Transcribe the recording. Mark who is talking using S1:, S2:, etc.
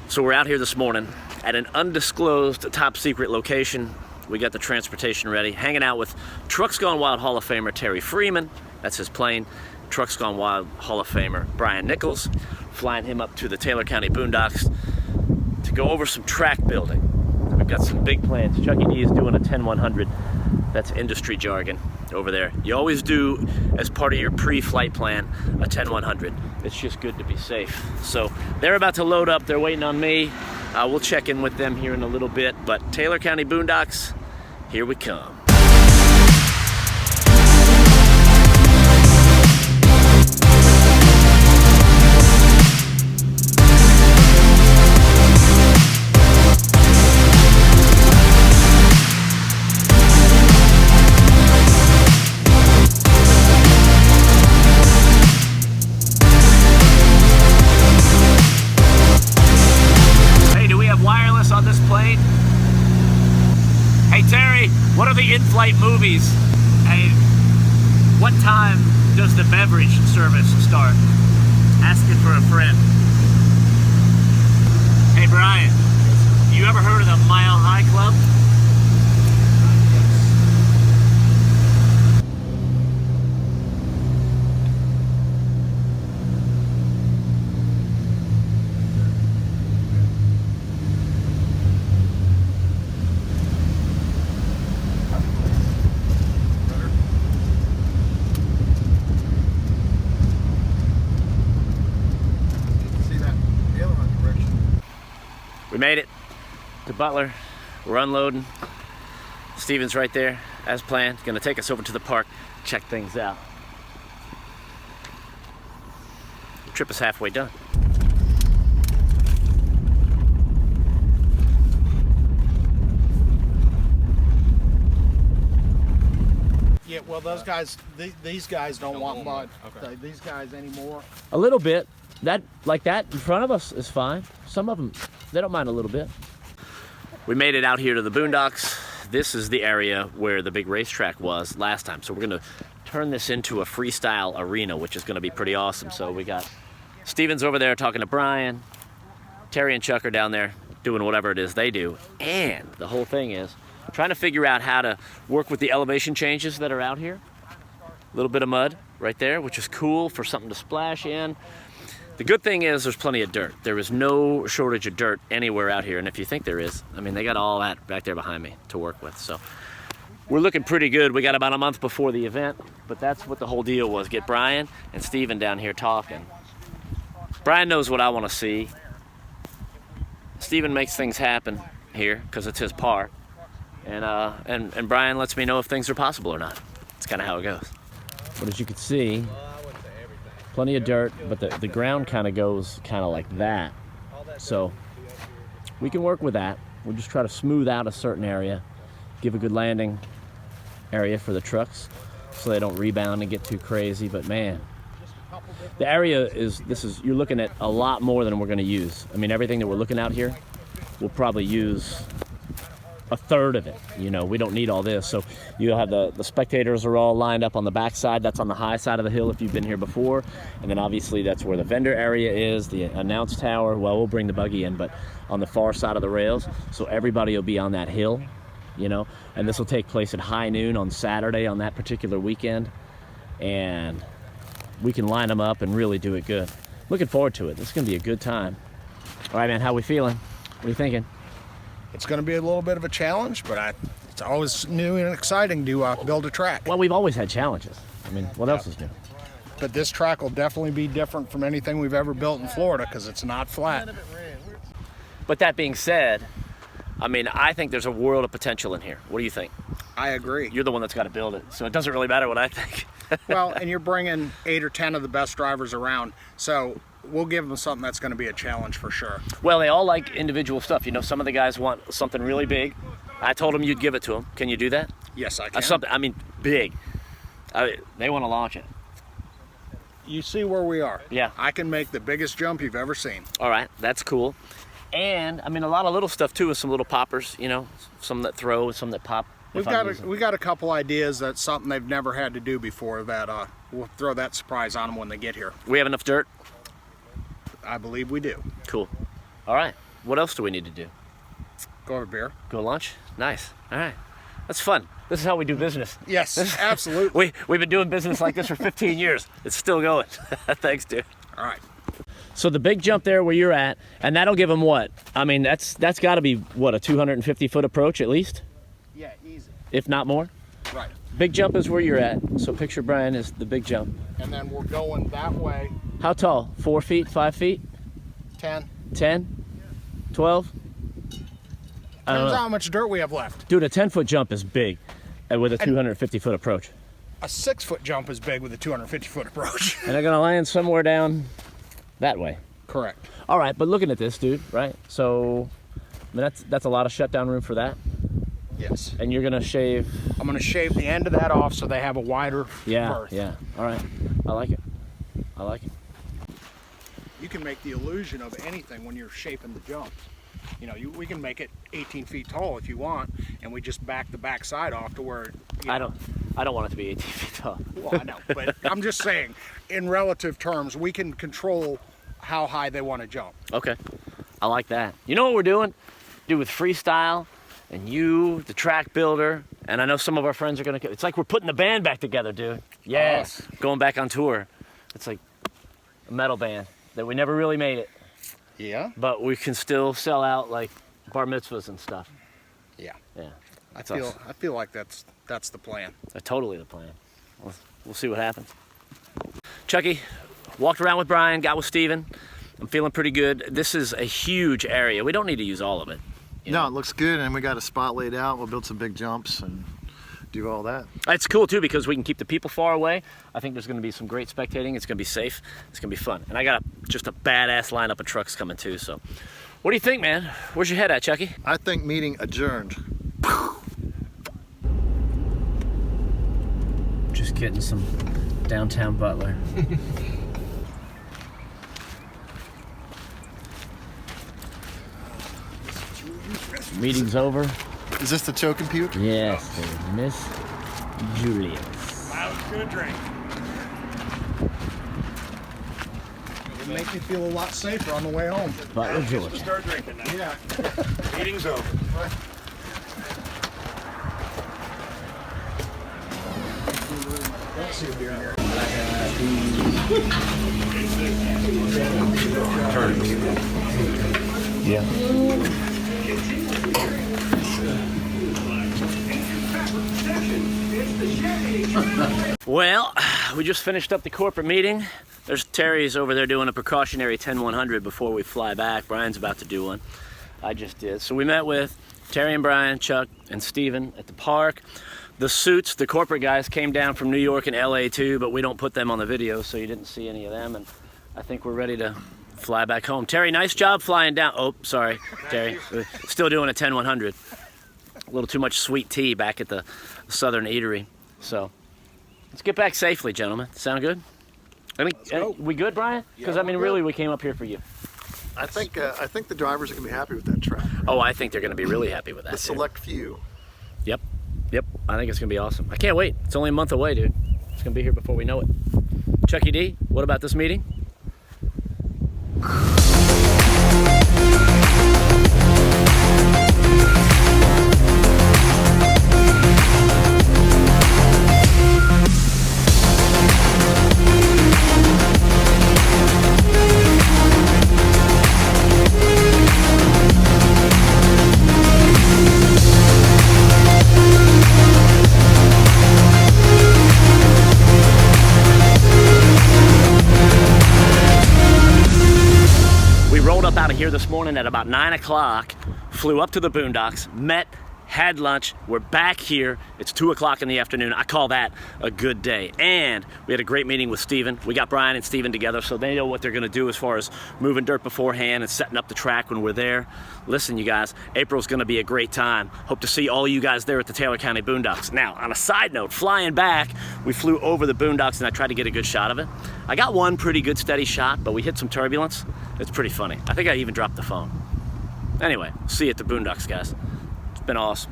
S1: So we're out here this morning at an undisclosed top secret location. We got the transportation ready, hanging out with Trucks Gone Wild Hall of Famer Terry Freeman. That's his plane. Trucks Gone Wild Hall of Famer Brian Nichols, flying him up to the Taylor County Boondocks to go over some track building. We've got some big plans. Chucky D is doing a 10-100. That's industry jargon over there. You always do, as part of your pre-flight plan, a 10-100. It's just good to be safe. So they're about to load up. They're waiting on me. We'll check in with them here in a little bit. But Taylor County Boondocks, here we come. On this plane. Hey Terry, what are the in-flight movies? Hey, what time does the beverage service start? Asking for a friend. Hey Brian, you ever heard of the Mile High Club? We made it to Butler. We're unloading. Steven's right there, as planned. Gonna take us over to the park, check things out. The trip is halfway done.
S2: Yeah, well, those guys, these guys don't want mud.
S3: Okay.
S2: These guys anymore.
S1: A little bit. That, like that in front of us is fine. Some of them, they don't mind a little bit. We made it out here to the Boondocks. This is the area where the big racetrack was last time. So we're gonna turn this into a freestyle arena, which is gonna be pretty awesome. So we got Steven's over there talking to Brian. Terry and Chuck are down there doing whatever it is they do. And the whole thing is trying to figure out how to work with the elevation changes that are out here. A little bit of mud right there, which is cool for something to splash in. The good thing is there's plenty of dirt. There is no shortage of dirt anywhere out here. And if you think there is, I mean, they got all that back there behind me to work with. So we're looking pretty good. We got about a month before the event, but that's what the whole deal was. Get Brian and Steven down here talking. Brian knows what I want to see. Steven makes things happen here because it's his park. And Brian lets me know if things are possible or not. It's kind of how it goes. But as you can see, plenty of dirt, but the ground kind of goes kind of like that. So we can work with that. We'll just try to smooth out a certain area, give a good landing area for the trucks so they don't rebound and get too crazy. But man, the area you're looking at a lot more than we're gonna use. I mean, everything that we're looking out here, we'll probably use a third of it. You know, we don't need all this. So you'll have the spectators are all lined up on the back side. That's on the high side of the hill if you've been here before. And then obviously that's where the vendor area is, the announce tower. Well, we'll bring the buggy in, but on the far side of the rails. So everybody will be on that hill, you know, and this will take place at high noon on Saturday on that particular weekend. And we can line them up and really do it good. Looking forward to it. This is gonna be a good time. All right, man, how we feeling? What are you thinking?
S2: It's going to be a little bit of a challenge, but it's always new and exciting to build a track.
S1: Well, we've always had challenges. I mean, what else is new?
S2: But this track will definitely be different from anything we've ever built in Florida because it's not flat.
S1: But that being said, I mean, I think there's a world of potential in here. What do you think?
S2: I agree.
S1: You're the one that's got to build it, so it doesn't really matter what I think.
S2: Well, and you're bringing 8 or 10 of the best drivers around, so we'll give them something that's going to be a challenge for sure.
S1: Well, they all like individual stuff. You know, some of the guys want something really big. I told them you'd give it to them. Can you do that?
S2: Yes, I can.
S1: Something, I mean, big. They want to launch it.
S2: You see where we are.
S1: Yeah.
S2: I can make the biggest jump you've ever seen.
S1: All right, that's cool. And, I mean, a lot of little stuff, too, with some little poppers, you know, some that throw, some that pop.
S2: We got a couple ideas that's something they've never had to do before that we'll throw that surprise on them when they get here.
S1: We have enough dirt?
S2: I believe we do.
S1: Cool. All right. What else do we need to do?
S2: Go have a beer.
S1: Go to lunch? Nice. All right. That's fun. This is how we do business.
S2: Yes, absolutely.
S1: We've been doing business like this for 15 years. It's still going. Thanks, dude.
S2: All right.
S1: So the big jump there where you're at, and that'll give them what? I mean, that's got to be, what, a 250-foot approach at least?
S2: Yeah, easy.
S1: If not more?
S2: Right.
S1: Big jump is where you're at. So picture Brian is the big jump.
S2: And then we're going that way.
S1: How tall? 4 feet, 5 feet?
S2: 10.
S1: 10? 12? I don't
S2: Depends
S1: know.
S2: how much dirt we have left.
S1: Dude, a 10-foot jump is big with a 250-foot approach.
S2: A 6-foot jump is big with a 250-foot approach.
S1: And they're gonna land somewhere down that way.
S2: Correct.
S1: All right, but looking at this, dude, right? So, I mean, that's a lot of shutdown room for that.
S2: Yes.
S1: And you're gonna shave.
S2: I'm gonna shave the end of that off so they have a wider
S1: Yeah,
S2: berth.
S1: yeah. All right, I like it. I like it.
S2: You can make the illusion of anything when you're shaping the jump. You know, we can make it 18 feet tall if you want, and we just back the back side off to where.
S1: I don't want it to be 18 feet tall.
S2: Well, I know, but I'm just saying, in relative terms, we can control how high they want to jump.
S1: Okay, I like that. You know what we're doing? Dude, with freestyle, and you, the track builder, and I know some of our friends are gonna. It's like we're putting the band back together, dude. Yes, going back on tour. It's like a metal band that we never really made it.
S2: Yeah.
S1: But we can still sell out like bar mitzvahs and stuff.
S2: Yeah.
S1: Yeah.
S2: I feel like that's the plan.
S1: That's totally the plan. We'll see what happens. Chucky, walked around with Brian, got with Steven. I'm feeling pretty good. This is a huge area. We don't need to use all of it.
S3: No, it looks good, and we got a spot laid out. We'll build some big jumps and do all that.
S1: It's cool too because we can keep the people far away. I think there's going to be some great spectating. It's going to be safe. It's going to be fun. And I got just a badass lineup of trucks coming too. So, what do you think, man? Where's your head at, Chucky?
S3: I think meeting adjourned.
S1: Just getting some downtown Butler. Meeting's over.
S3: Is this the choking puke?
S1: Yes, there's Miss Julius.
S2: That was a good drink. It'll make me feel a lot safer on the way home.
S1: Butler, Georgia.
S4: Start drinking now.
S2: Yeah.
S4: Meeting's over.
S2: Don't see a beer here.
S1: Yeah. Well, we just finished up the corporate meeting. There's Terry's over there doing a precautionary 10-100 before we fly back. Brian's about to do one. I just did. So we met with Terry and Brian, Chuck, and Steven at the park. The suits, the corporate guys, came down from New York and LA too, but we don't put them on the video, so you didn't see any of them. And I think we're ready to fly back home. Terry, nice job flying down. Oh, sorry, Terry. Still doing a 10-100. A little too much sweet tea back at the Southern Eatery. So let's get back safely, gentlemen. Sound good? I mean, we good, Brian? Because I mean, really, we came up here for you.
S3: I think the drivers are gonna be happy with that track. Right?
S1: Oh, I think they're going to be really happy with that.
S3: The select few.
S1: Yep. I think it's going to be awesome. I can't wait. It's only a month away, dude. It's going to be here before we know it. Chucky D, what about this meeting? Out of here this morning at about 9 o'clock, flew up to the Boondocks, met, had lunch, we're back here. It's 2 o'clock in the afternoon. I call that a good day. And we had a great meeting with Steven. We got Brian and Steven together so they know what they're gonna do as far as moving dirt beforehand and setting up the track when we're there. Listen, you guys, April's gonna be a great time. Hope to see all you guys there at the Taylor County Boondocks. Now, on a side note, flying back, we flew over the Boondocks and I tried to get a good shot of it. I got one pretty good steady shot, but we hit some turbulence. It's pretty funny. I think I even dropped the phone. Anyway, see you at the Boondocks, guys. It's been awesome.